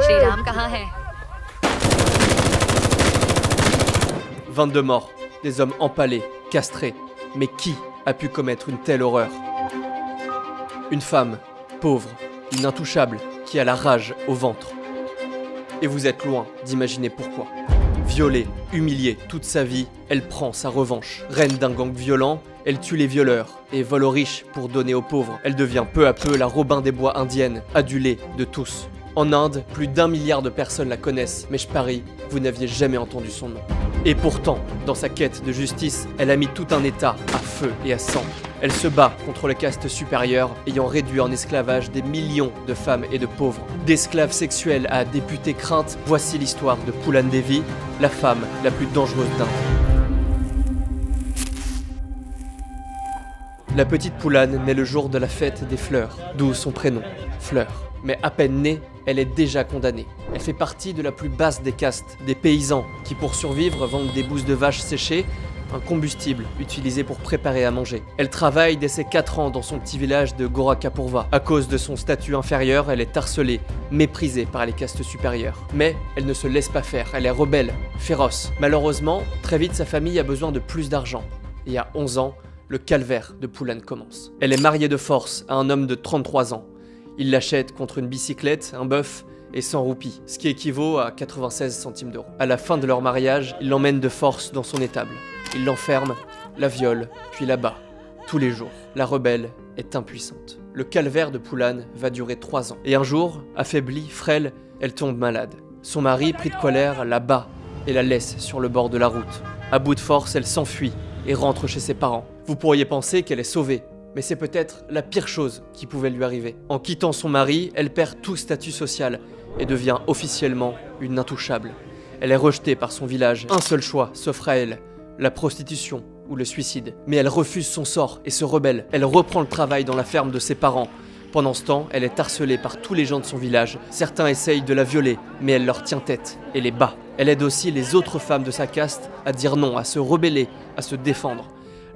श्रीराम कहाँ है? 22 morts, des hommes empalés, castrés. Mais qui a pu commettre une telle horreur? Une femme, pauvre, une intouchable, qui a la rage au ventre. Et vous êtes loin d'imaginer pourquoi. Violée, humiliée toute sa vie, elle prend sa revanche. Reine d'un gang violent, elle tue les violeurs et vole aux riches pour donner aux pauvres. Elle devient peu à peu la Robin des Bois indienne, adulée de tous. En Inde, plus d'1 milliard de personnes la connaissent, mais je parie, vous n'aviez jamais entendu son nom. Et pourtant, dans sa quête de justice, elle a mis tout un état à feu et à sang. Elle se bat contre les castes supérieures, ayant réduit en esclavage des millions de femmes et de pauvres. D'esclaves sexuels à députés craintes, voici l'histoire de Poolan Devi, la femme la plus dangereuse d'Inde. La petite Poolan naît le jour de la fête des fleurs, d'où son prénom, Fleur. Mais à peine née, elle est déjà condamnée. Elle fait partie de la plus basse des castes, des paysans qui pour survivre vendent des bousses de vaches séchées, un combustible utilisé pour préparer à manger. Elle travaille dès ses 4 ans dans son petit village de Gorakhpurva. À cause de son statut inférieur, elle est harcelée, méprisée par les castes supérieures. Mais elle ne se laisse pas faire, elle est rebelle, féroce. Malheureusement, très vite sa famille a besoin de plus d'argent. Et à 11 ans, le calvaire de Poolan commence. Elle est mariée de force à un homme de 33 ans. Il l'achète contre une bicyclette, un bœuf et 100 roupies, ce qui équivaut à 96 centimes d'euros. À la fin de leur mariage, il l'emmène de force dans son étable. Il l'enferme, la viole, puis la bat. Tous les jours, la rebelle est impuissante. Le calvaire de Poolan va durer 3 ans. Et un jour, affaiblie, frêle, elle tombe malade. Son mari, pris de colère, la bat et la laisse sur le bord de la route. À bout de force, elle s'enfuit et rentre chez ses parents. Vous pourriez penser qu'elle est sauvée, mais c'est peut-être la pire chose qui pouvait lui arriver. En quittant son mari, elle perd tout statut social et devient officiellement une intouchable. Elle est rejetée par son village. Un seul choix s'offre à elle, la prostitution ou le suicide. Mais elle refuse son sort et se rebelle. Elle reprend le travail dans la ferme de ses parents. Pendant ce temps, elle est harcelée par tous les gens de son village. Certains essayent de la violer, mais elle leur tient tête et les bat. Elle aide aussi les autres femmes de sa caste à dire non, à se rebeller, à se défendre.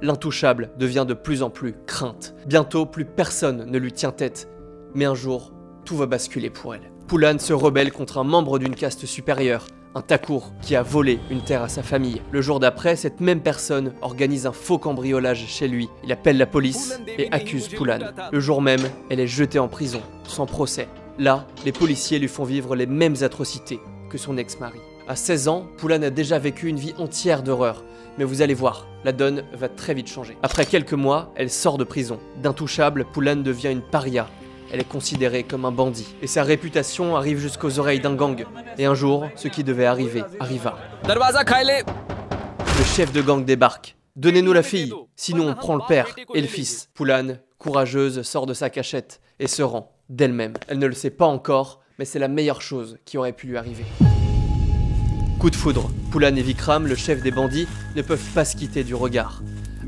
L'intouchable devient de plus en plus crainte. Bientôt, plus personne ne lui tient tête. Mais un jour, tout va basculer pour elle. Poolan se rebelle contre un membre d'une caste supérieure, un Thakur, qui a volé une terre à sa famille. Le jour d'après, cette même personne organise un faux cambriolage chez lui. Il appelle la police et accuse Poolan. Le jour même, elle est jetée en prison, sans procès. Là, les policiers lui font vivre les mêmes atrocités que son ex-mari. À 16 ans, Poolan a déjà vécu une vie entière d'horreur. Mais vous allez voir, la donne va très vite changer. Après quelques mois, elle sort de prison. D'intouchable, Poolan devient une paria. Elle est considérée comme un bandit. Et sa réputation arrive jusqu'aux oreilles d'un gang. Et un jour, ce qui devait arriver, arriva. Le chef de gang débarque. Donnez-nous la fille, sinon on prend le père et le fils. Poolan, courageuse, sort de sa cachette et se rend d'elle-même. Elle ne le sait pas encore, mais c'est la meilleure chose qui aurait pu lui arriver. Coup de foudre, Poolan et Vikram, le chef des bandits, ne peuvent pas se quitter du regard.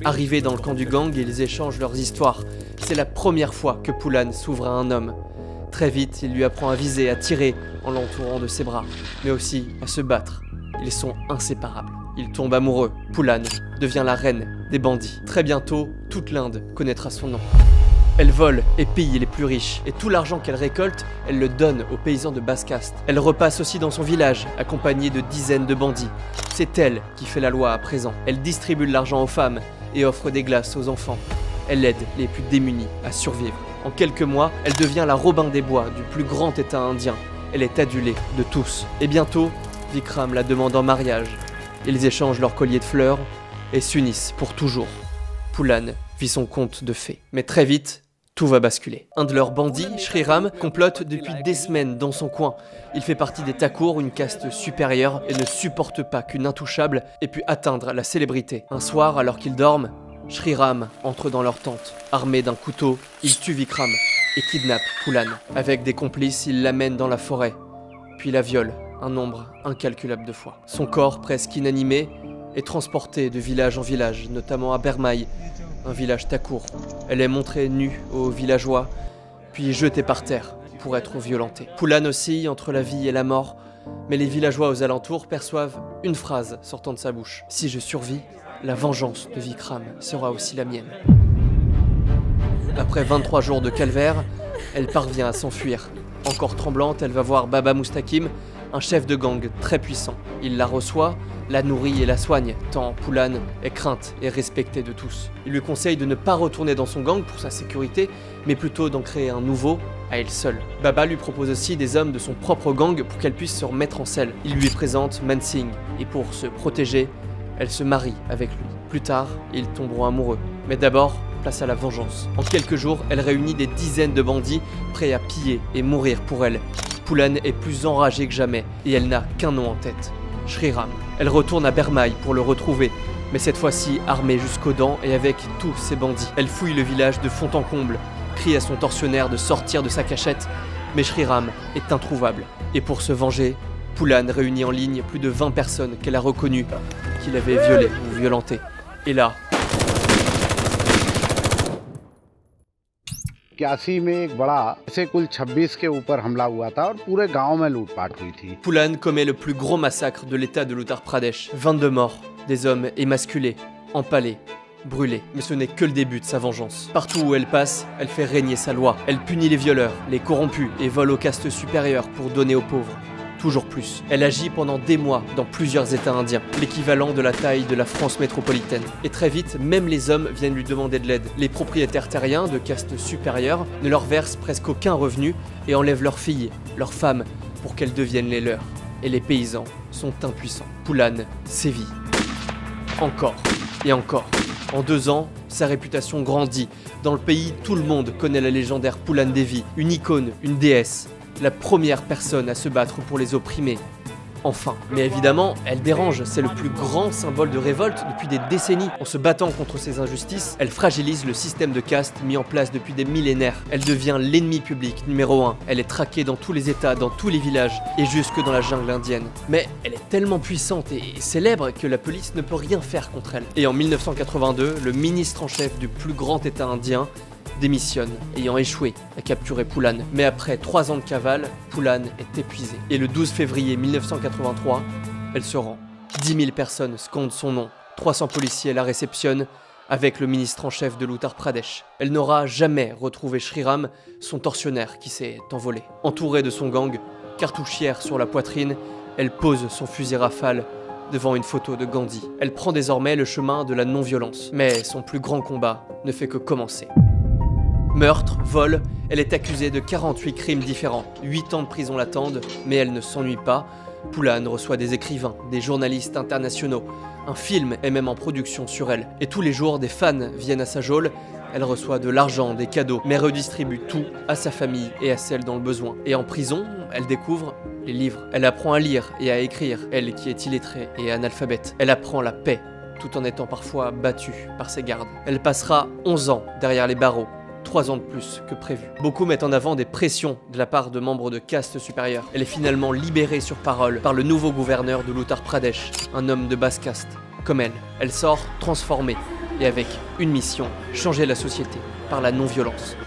Arrivés dans le camp du gang, ils échangent leurs histoires. C'est la première fois que Poolan s'ouvre à un homme. Très vite, il lui apprend à viser, à tirer en l'entourant de ses bras, mais aussi à se battre. Ils sont inséparables. Ils tombent amoureux. Poolan devient la reine des bandits. Très bientôt, toute l'Inde connaîtra son nom. Elle vole et pille les plus riches, et tout l'argent qu'elle récolte, elle le donne aux paysans de basse caste. Elle repasse aussi dans son village, accompagnée de dizaines de bandits. C'est elle qui fait la loi à présent. Elle distribue de l'argent aux femmes et offre des glaces aux enfants. Elle aide les plus démunis à survivre. En quelques mois, elle devient la Robin des Bois du plus grand état indien. Elle est adulée de tous. Et bientôt, Vikram la demande en mariage. Ils échangent leurs colliers de fleurs et s'unissent pour toujours. Poolan vit son conte de fées. Mais très vite, tout va basculer. Un de leurs bandits, Shriram, complote depuis des semaines dans son coin. Il fait partie des Thakur, une caste supérieure, et ne supporte pas qu'une intouchable ait pu atteindre la célébrité. Un soir, alors qu'ils dorment, Shriram entre dans leur tente. Armé d'un couteau, il tue Vikram et kidnappe Poolan. Avec des complices, il l'amène dans la forêt, puis la viole un nombre incalculable de fois. Son corps, presque inanimé, est transporté de village en village, notamment à Bermaï, un village Thakur. Elle est montrée nue aux villageois, puis jetée par terre pour être violentée. Poolan oscille entre la vie et la mort, mais les villageois aux alentours perçoivent une phrase sortant de sa bouche. « Si je survis, la vengeance de Vikram sera aussi la mienne. » Après 23 jours de calvaire, elle parvient à s'enfuir. Encore tremblante, elle va voir Baba Mustaqim, un chef de gang très puissant. Il la reçoit, la nourrit et la soigne, tant Poulan est crainte et respectée de tous. Il lui conseille de ne pas retourner dans son gang pour sa sécurité, mais plutôt d'en créer un nouveau, à elle seule. Baba lui propose aussi des hommes de son propre gang pour qu'elle puisse se remettre en selle. Il lui présente Mansingh, et pour se protéger, elle se marie avec lui. Plus tard, ils tomberont amoureux. Mais d'abord, place à la vengeance. En quelques jours, elle réunit des dizaines de bandits prêts à piller et mourir pour elle. Poulan est plus enragée que jamais et elle n'a qu'un nom en tête, Shriram. Elle retourne à Bermaï pour le retrouver, mais cette fois-ci armée jusqu'aux dents et avec tous ses bandits. Elle fouille le village de fond en comble, crie à son tortionnaire de sortir de sa cachette, mais Shriram est introuvable. Et pour se venger, Poulan réunit en ligne plus de 20 personnes qu'elle a reconnues qu'il avait violées ou violentées. Et là, 81 में एक बड़ा ऐसे कुल 26 के ऊपर हमला हुआ था और पूरे गांव में लूटपाट हुई थी। Poulan commet le plus gros massacre de l'état de l'Uttar Pradesh. 22 morts, des hommes émasculés, empalés, brûlés. Mais ce n'est que le début de sa vengeance. Partout où elle passe, elle fait régner sa loi. Elle punit les violeurs, les corrompus et vole aux castes supérieures pour donner aux pauvres. Toujours plus. Elle agit pendant des mois dans plusieurs États indiens, l'équivalent de la taille de la France métropolitaine. Et très vite, même les hommes viennent lui demander de l'aide. Les propriétaires terriens de caste supérieure ne leur versent presque aucun revenu et enlèvent leurs filles, leurs femmes, pour qu'elles deviennent les leurs. Et les paysans sont impuissants. Poulan sévit. Encore et encore. En 2 ans, sa réputation grandit. Dans le pays, tout le monde connaît la légendaire Poulan Devi, une icône, une déesse. La première personne à se battre pour les opprimés. Enfin. Mais évidemment, elle dérange, c'est le plus grand symbole de révolte depuis des décennies. En se battant contre ces injustices, elle fragilise le système de caste mis en place depuis des millénaires. Elle devient l'ennemi public numéro 1. Elle est traquée dans tous les États, dans tous les villages et jusque dans la jungle indienne. Mais elle est tellement puissante et célèbre que la police ne peut rien faire contre elle. Et en 1982, le ministre en chef du plus grand État indien démissionne, ayant échoué à capturer Poulan. Mais après 3 ans de cavale, Poulan est épuisée. Et le 12 février 1983, elle se rend. 10 000 personnes scandent son nom. 300 policiers la réceptionnent avec le ministre en chef de l'Uttar Pradesh. Elle n'aura jamais retrouvé Shriram, son tortionnaire qui s'est envolé. Entourée de son gang, cartouchière sur la poitrine, elle pose son fusil rafale devant une photo de Gandhi. Elle prend désormais le chemin de la non-violence. Mais son plus grand combat ne fait que commencer. Meurtre, vol, elle est accusée de 48 crimes différents. 8 ans de prison l'attendent, mais elle ne s'ennuie pas. Poulan reçoit des écrivains, des journalistes internationaux. Un film est même en production sur elle. Et tous les jours, des fans viennent à sa geôle. Elle reçoit de l'argent, des cadeaux, mais redistribue tout à sa famille et à celle dans le besoin. Et en prison, elle découvre les livres. Elle apprend à lire et à écrire, elle qui est illettrée et analphabète. Elle apprend la paix, tout en étant parfois battue par ses gardes. Elle passera 11 ans derrière les barreaux. 3 ans de plus que prévu. Beaucoup mettent en avant des pressions de la part de membres de caste supérieure. Elle est finalement libérée sur parole par le nouveau gouverneur de l'Uttar Pradesh, un homme de basse caste, comme elle. Elle sort transformée et avec une mission, changer la société par la non-violence.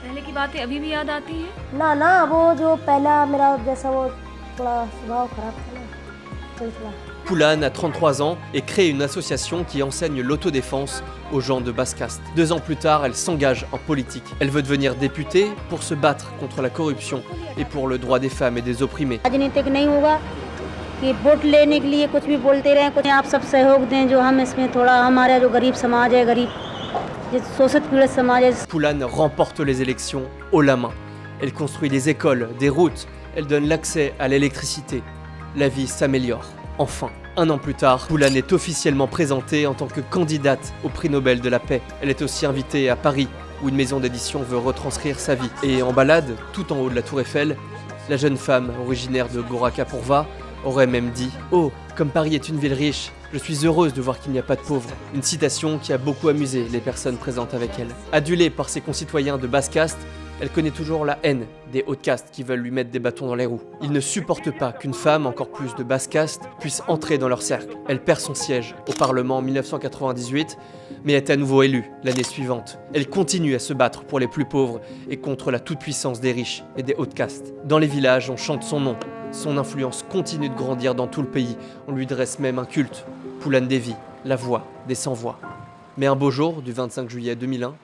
Poulan a 33 ans et crée une association qui enseigne l'autodéfense aux gens de basse caste. 2 ans plus tard, elle s'engage en politique. Elle veut devenir députée pour se battre contre la corruption et pour le droit des femmes et des opprimés. Poulan remporte les élections haut la main. Elle construit des écoles, des routes, elle donne l'accès à l'électricité. La vie s'améliore. Enfin, 1 an plus tard, Poulan est officiellement présentée en tant que candidate au prix Nobel de la paix. Elle est aussi invitée à Paris, où une maison d'édition veut retranscrire sa vie. Et en balade, tout en haut de la tour Eiffel, la jeune femme, originaire de Gorakhpurga, aurait même dit « Oh, comme Paris est une ville riche, je suis heureuse de voir qu'il n'y a pas de pauvres ». Une citation qui a beaucoup amusé les personnes présentes avec elle. Adulée par ses concitoyens de basse caste, elle connaît toujours la haine des hautes castes qui veulent lui mettre des bâtons dans les roues. Ils ne supportent pas qu'une femme, encore plus de basse caste, puisse entrer dans leur cercle. Elle perd son siège au Parlement en 1998, mais est à nouveau élue l'année suivante. Elle continue à se battre pour les plus pauvres et contre la toute-puissance des riches et des hautes castes. Dans les villages, on chante son nom. Son influence continue de grandir dans tout le pays. On lui dresse même un culte. Poulan Devi, la voix des sans-voix. Mais un beau jour, du 25 juillet 2001,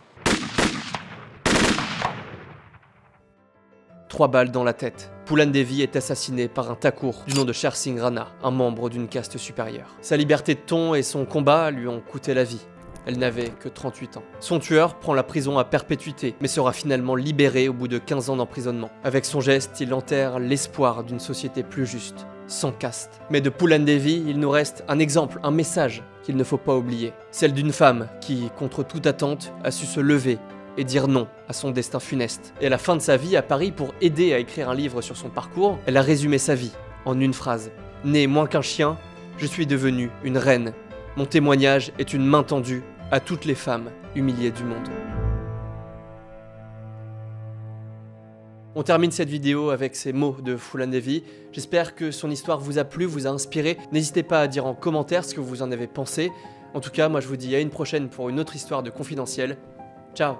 3 balles dans la tête. Poolan Devi est assassinée par un Thakur du nom de Sher Singh Rana, un membre d'une caste supérieure. Sa liberté de ton et son combat lui ont coûté la vie. Elle n'avait que 38 ans. Son tueur prend la prison à perpétuité, mais sera finalement libéré au bout de 15 ans d'emprisonnement. Avec son geste, il enterre l'espoir d'une société plus juste, sans caste. Mais de Poolan Devi, il nous reste un exemple, un message qu'il ne faut pas oublier. Celle d'une femme qui, contre toute attente, a su se lever et dire non à son destin funeste. Et à la fin de sa vie à Paris, pour aider à écrire un livre sur son parcours, elle a résumé sa vie en une phrase. « Née moins qu'un chien, je suis devenue une reine. Mon témoignage est une main tendue à toutes les femmes humiliées du monde. » On termine cette vidéo avec ces mots de Poolan Devi. J'espère que son histoire vous a plu, vous a inspiré. N'hésitez pas à dire en commentaire ce que vous en avez pensé. En tout cas, moi je vous dis à une prochaine pour une autre histoire de Confidentiel. Ciao.